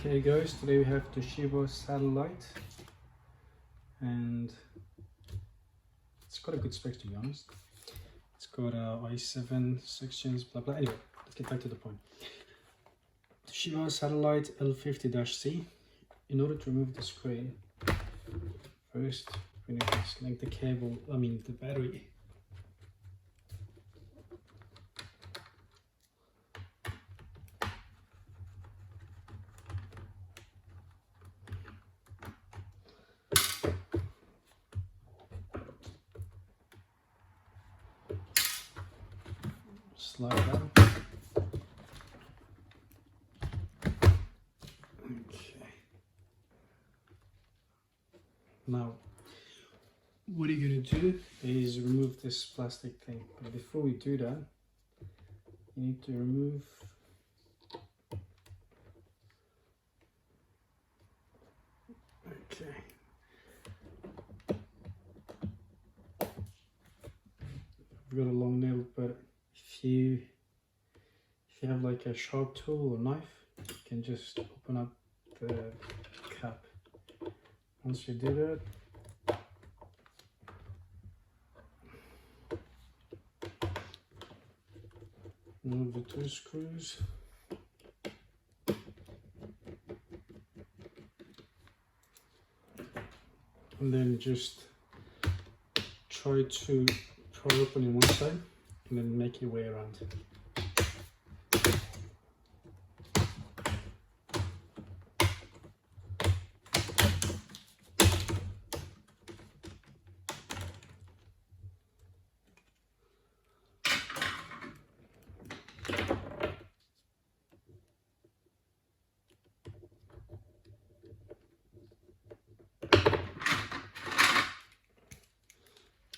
Okay guys, today we have Toshiba Satellite and it's got a good spec, to be honest. It's got i7 sections, blah blah. Anyway, let's get back to the point. Toshiba Satellite L50-C. In order to remove the screen, first we need to disconnect the cable, the battery. Slide down. Okay. Now, what you're going to do is remove this plastic thing. But before we do that, you need to remove I've got a long nail, but if you have like a sharp tool or knife, you can just open up the cap. Once you do that, remove the two screws. And then just try to pry open in one side and then make your way around.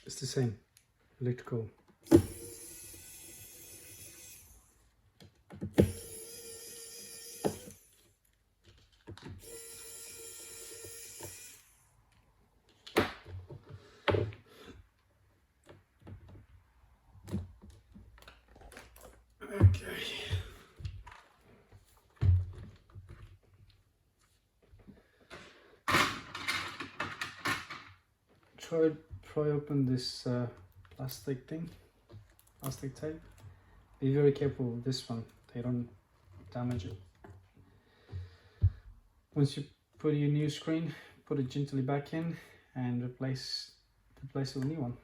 It's the same, electrical. Okay. Pry open this plastic tape. Be very careful with this one, they don't damage it. Once you put your new screen, put it gently back in and replace it with a new one.